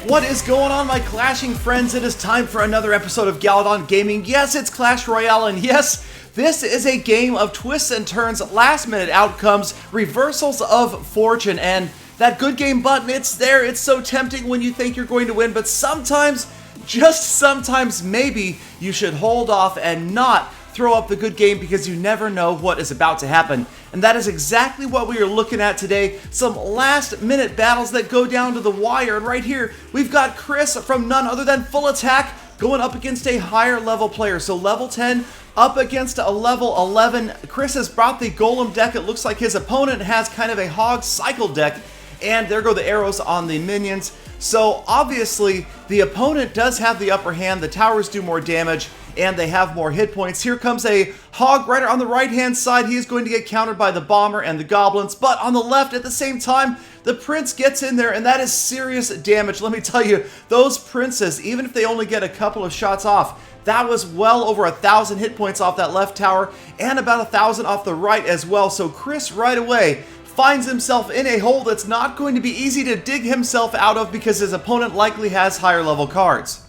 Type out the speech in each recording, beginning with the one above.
What is going on, my clashing friends? It is time for another episode of Galadon Gaming. Yes, it's Clash Royale, and yes, this is a game of twists and turns, last-minute outcomes, reversals of fortune, and that good game button, it's there. It's so tempting when you think you're going to win, but sometimes, just sometimes, maybe you should hold off and not throw up the good game because you never know what is about to happen. And that is exactly what we are looking at today. Some last minute battles that go down to the wire. And right here, we've got Chris from none other than Full Attack going up against a higher level player. So level 10 up against a level 11. Chris has brought the Golem deck. It looks like his opponent has kind of a Hog Cycle deck. And there go the arrows on the minions. So obviously, the opponent does have the upper hand. The towers do more damage, and they have more hit points. Here comes a Hog Rider on the right-hand side. He is going to get countered by the Bomber and the Goblins. But on the left, at the same time, the Prince gets in there, and that is serious damage. Let me tell you, those Princes, even if they only get a couple of shots off, that was well over 1,000 hit points off that left tower, and about 1,000 off the right as well. So Chris, right away, finds himself in a hole that's not going to be easy to dig himself out of because his opponent likely has higher level cards.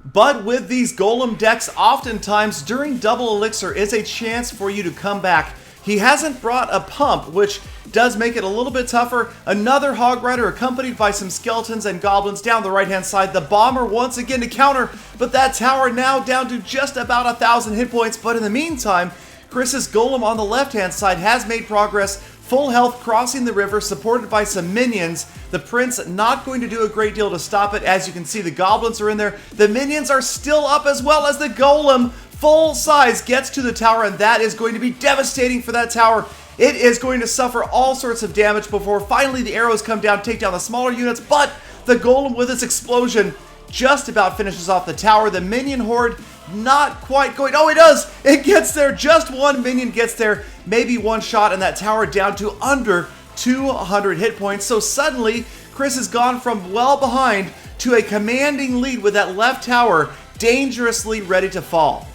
But with these Golem decks, oftentimes during double elixir is a chance for you to come back. He hasn't brought a pump, which does make it a little bit tougher. Another Hog Rider accompanied by some Skeletons and Goblins down the right hand side. The Bomber once again to counter, but that tower now down to just about 1,000 hit points. But in the meantime, Chris's Golem on the left hand side has made progress. Full health, crossing the river, supported by some minions. The Prince not going to do a great deal to stop it. As you can see, the Goblins are in there. The minions are still up, as well as the Golem, full size, gets to the tower, and that is going to be devastating for that tower. It is going to suffer all sorts of damage before finally the arrows come down, take down the smaller units, but the Golem with its explosion just about finishes off the tower. The minion horde not quite going. Oh, it does! It gets there. Just one minion gets there. Maybe one shot, and that tower down to under 200 hit points. So suddenly, Chris has gone from well behind to a commanding lead with that left tower dangerously ready to fall.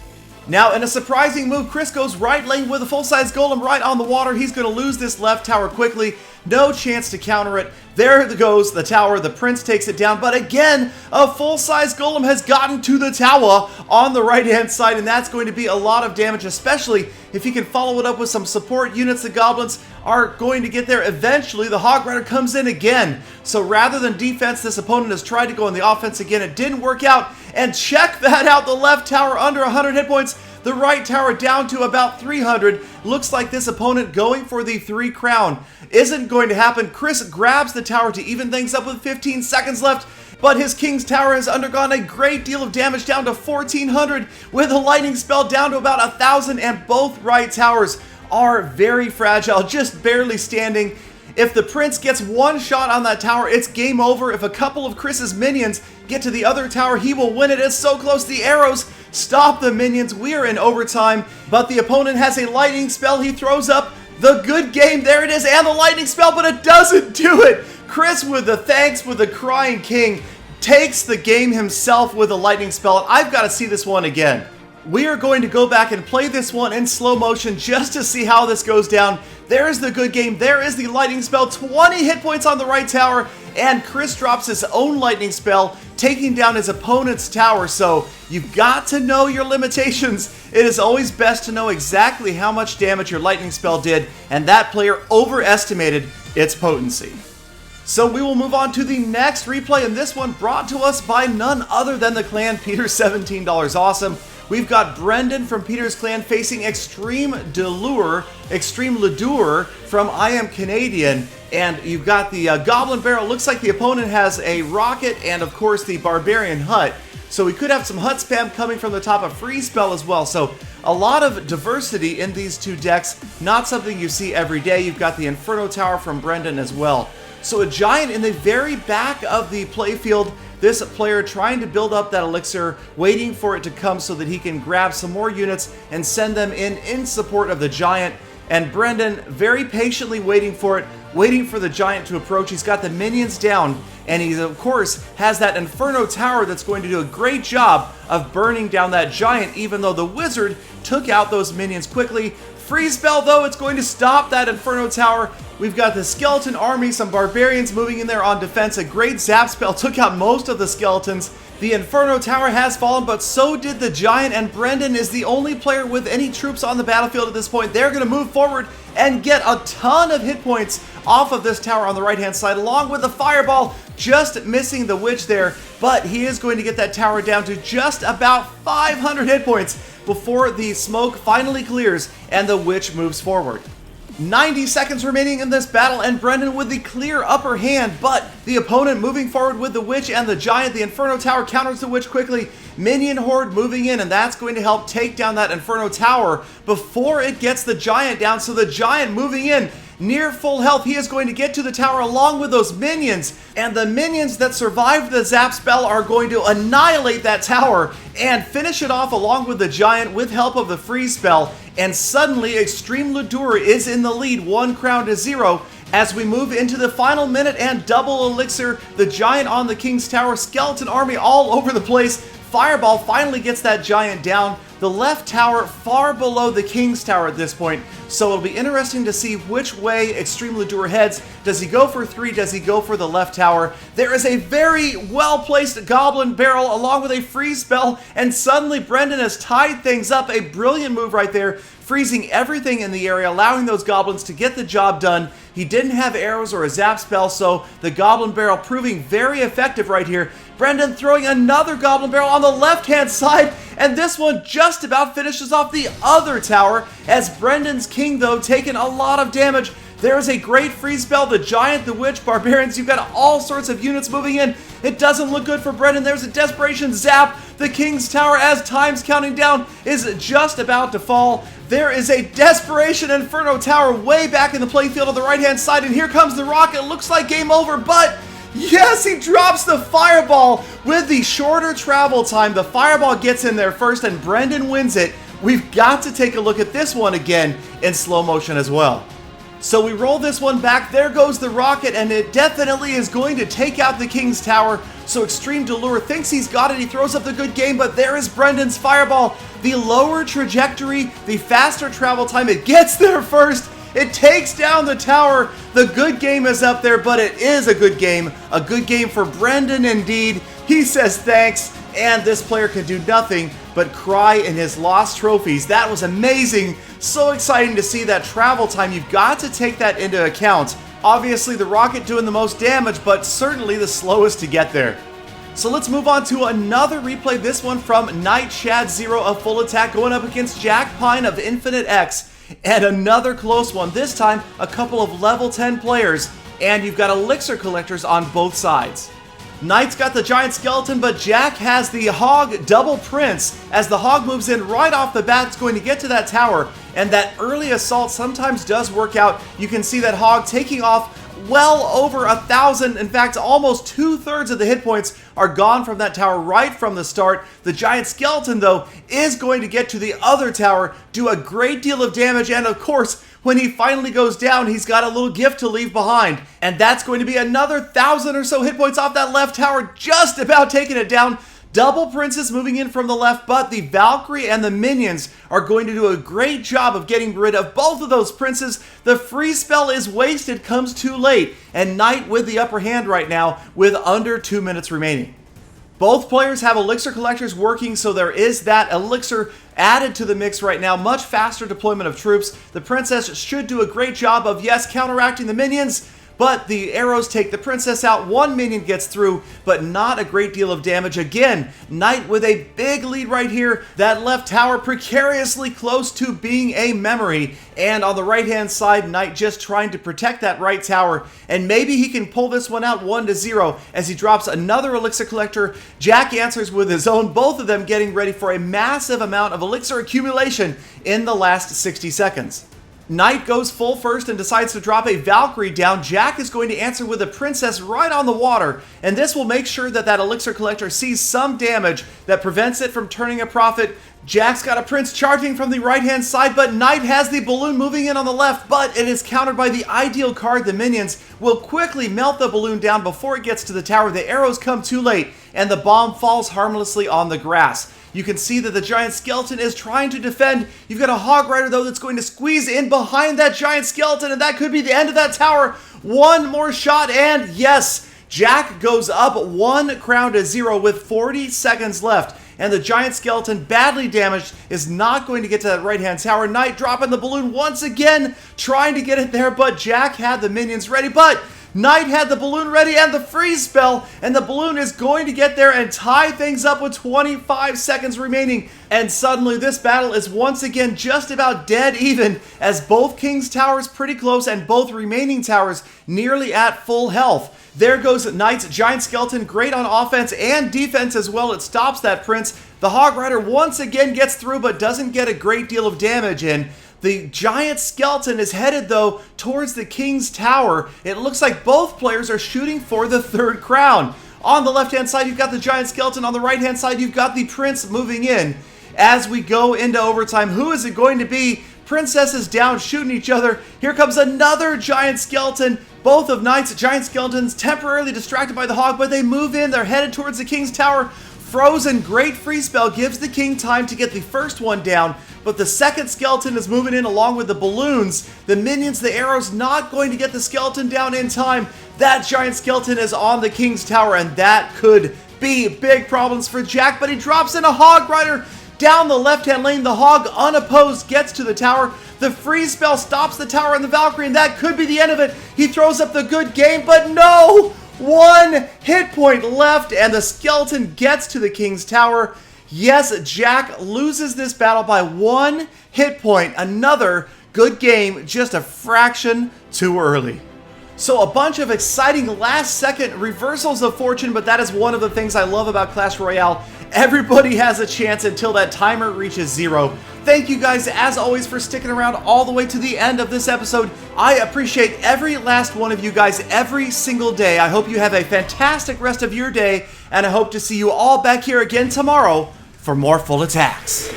Now, in a surprising move, Chris goes right lane with a full-size Golem right on the water. He's going to lose this left tower quickly. No chance to counter it. There goes the tower. The Prince takes it down. But again, a full-size Golem has gotten to the tower on the right-hand side, and that's going to be a lot of damage, especially if he can follow it up with some support units. The Goblins are going to get there eventually. The Hog Rider comes in again. So rather than defense, this opponent has tried to go on the offense again. It didn't work out. And check that out. The left tower under 100 hit points. The right tower down to about 300. Looks like this opponent going for the 3 crown isn't going to happen. Chris grabs the tower to even things up with 15 seconds left, but his King's Tower has undergone a great deal of damage, down to 1,400, with a lightning spell down to about 1,000, and both right towers are very fragile, just barely standing. If the Prince gets one shot on that tower, it's game over. If a couple of Chris's minions get to the other tower, he will win it. It's so close. The arrows stop the minions. We are in overtime, but the opponent has a lightning spell. He throws up the good game. There it is, and the lightning spell, but it doesn't do it. Chris with the thanks with the Crying King takes the game himself with a lightning spell. I've got to see this one again. We are going to go back and play this one in slow motion just to see how this goes down. There is the good game. There is the lightning spell. 20 hit points on the right tower, and Chris drops his own lightning spell, taking down his opponent's tower. So you've got to know your limitations. It is always best to know exactly how much damage your lightning spell did, and that player overestimated its potency. So we will move on to the next replay, and this one brought to us by none other than the clan Peter $17 Awesome. We've got Brendan from Peter's clan facing Extreme Ledure from I Am Canadian. And you've got the Goblin Barrel. Looks like the opponent has a Rocket and, of course, the Barbarian Hut. So we could have some Hut spam coming from the top of Freeze Spell as well. So a lot of diversity in these two decks. Not something you see every day. You've got the Inferno Tower from Brendan as well. So a Giant in the very back of the playfield. This player trying to build up that elixir, waiting for it to come so that he can grab some more units and send them in support of the Giant. And Brendan very patiently waiting for it, waiting for the Giant to approach. He's got the minions down, and he, of course, has that Inferno Tower that's going to do a great job of burning down that Giant, even though the Wizard took out those minions quickly. freeze spell, though, it's going to stop that Inferno Tower. We've got the skeleton army, some barbarians moving in there on defense. A great zap spell took out most of the skeletons. The Inferno Tower has fallen, but so did the Giant, and Brendan is the only player with any troops on the battlefield at this point. They're going to move forward and get a ton of hit points off of this tower on the right-hand side, along with the Fireball, just missing the Witch there. But he is going to get that tower down to just about 500 hit points before the smoke finally clears and the Witch moves forward. 90 seconds remaining in this battle, and Brendan with the clear upper hand, but the opponent moving forward with the Witch and the Giant. The Inferno Tower counters the Witch quickly. Minion Horde moving in, and that's going to help take down that Inferno Tower before it gets the Giant down. So the Giant moving in, near full health, he is going to get to the tower along with those minions, and the minions that survived the zap spell are going to annihilate that tower and finish it off along with the Giant with help of the freeze spell. And suddenly Extreme Ladure is in the lead, 1 crown to 0. As we move into the final minute and double elixir, the Giant on the King's Tower, skeleton army all over the place. Fireball finally gets that Giant down. The left tower far below the King's Tower at this point, so it'll be interesting to see which way Extreme Ladure heads. Does he go for 3? Does he go for the left tower? There is a very well-placed Goblin Barrel along with a freeze spell, and suddenly Brendan has tied things up. A brilliant move right there, freezing everything in the area, allowing those goblins to get the job done. He didn't have arrows or a zap spell, so the Goblin Barrel proving very effective right here. Brendan throwing another Goblin Barrel on the left-hand side, and this one just about finishes off the other tower, as Brendan's King, though, taking a lot of damage. There is a great freeze spell, the Giant, the Witch, Barbarians, you've got all sorts of units moving in. It doesn't look good for Brendan. There's a Desperation Zap. The King's Tower, as time's counting down, is just about to fall. There is a Desperation Inferno Tower way back in the playfield on the right-hand side, and here comes the rocket. Looks like game over, but yes, he drops the Fireball with the shorter travel time. The Fireball gets in there first, and Brendan wins it. We've got to take a look at this one again in slow motion as well. So we roll this one back, there goes the rocket, and it definitely is going to take out the King's Tower. So Extreme Delure thinks he's got it, he throws up the good game, but there is Brendan's Fireball. The lower trajectory, the faster travel time, it gets there first. It takes down the tower. The good game is up there, but it is a good game. A good game for Brendan indeed. He says thanks, and this player can do nothing but cry in his lost trophies. That was amazing. So exciting to see that travel time. You've got to take that into account. Obviously, the rocket doing the most damage, but certainly the slowest to get there. So let's move on to another replay, this one from Knight Shad Zero of Full Attack going up against Jack Pine of Infinite X. And another close one, this time a couple of level 10 players, and you've got elixir collectors on both sides. Knight's got the Giant Skeleton, but Jack has the Hog Double Prince. As the Hog moves in right off the bat, it's going to get to that tower, and that early assault sometimes does work out. You can see that Hog taking off well over 1,000. In fact, almost 2/3 of the hit points are gone from that tower right from the start. The Giant Skeleton, though, is going to get to the other tower, do a great deal of damage, and of course, when he finally goes down, he's got a little gift to leave behind. And that's going to be another 1,000 or so hit points off that left tower, just about taking it down. Double Princess moving in from the left, but the Valkyrie and the minions are going to do a great job of getting rid of both of those princes. The freeze spell is wasted, comes too late, and Knight with the upper hand right now with under 2 minutes remaining. Both players have elixir collectors working, so there is that elixir added to the mix right now. Much faster deployment of troops. The princess should do a great job of, yes, counteracting the minions, but the arrows take the princess out. One minion gets through, but not a great deal of damage. Again, Knight with a big lead right here. That left tower precariously close to being a memory. And on the right-hand side, Knight just trying to protect that right tower. And maybe he can pull this one out 1-0 as he drops another elixir collector. Jack answers with his own, both of them getting ready for a massive amount of elixir accumulation in the last 60 seconds. Knight goes full first and decides to drop a Valkyrie down. Jack is going to answer with a princess right on the water, and this will make sure that that elixir collector sees some damage that prevents it from turning a profit. Jack's got a prince charging from the right-hand side, but Knight has the balloon moving in on the left, but it is countered by the ideal card. The minions will quickly melt the balloon down before it gets to the tower. The arrows come too late, and the bomb falls harmlessly on the grass. You can see that the giant skeleton is trying to defend. You've got a hog rider, though, that's going to squeeze in behind that giant skeleton, and that could be the end of that tower. One more shot, and yes, Jack goes up 1 crown to 0 with 40 seconds left. And the giant skeleton, badly damaged, is not going to get to that right-hand tower. Knight dropping the balloon once again, trying to get it there, but Jack had the minions ready. But Knight had the balloon ready and the freeze spell, and the balloon is going to get there and tie things up with 25 seconds remaining. And suddenly this battle is once again just about dead even, as both King's towers pretty close and both remaining towers nearly at full health. There goes Knight's giant skeleton, great on offense and defense as well. It stops that prince. The hog rider once again gets through but doesn't get a great deal of damage in. The giant skeleton is headed, though, towards the King's tower. It looks like both players are shooting for the 3rd crown. On the left-hand side, you've got the giant skeleton. On the right-hand side, you've got the prince moving in. As we go into overtime, who is it going to be? Princesses down, shooting each other. Here comes another giant skeleton. Both of Knight's giant skeletons temporarily distracted by the hog, but they move in. They're headed towards the King's tower. Frozen, great free spell, gives the King time to get the first one down, but the second skeleton is moving in along with the balloons. The minions, the arrows, not going to get the skeleton down in time. That giant skeleton is on the King's tower, and that could be big problems for Jack, but he drops in a hog rider down the left-hand lane. The hog, unopposed, gets to the tower. The freeze spell stops the tower and the Valkyrie, and that could be the end of it. He throws up the good game, but no! 1 hit point left, and the skeleton gets to the King's tower. Yes, Jack loses this battle by 1 hit point. Another good game, just a fraction too early. So a bunch of exciting last-second reversals of fortune, but that is one of the things I love about Clash Royale. Everybody has a chance until that timer reaches 0. Thank you guys, as always, for sticking around all the way to the end of this episode. I appreciate every last one of you guys every single day. I hope you have a fantastic rest of your day, and I hope to see you all back here again tomorrow for more full attacks.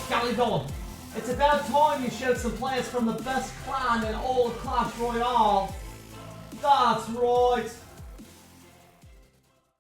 Galadon, it's about time you showed some players from the best clan in all of Clash Royale. That's right.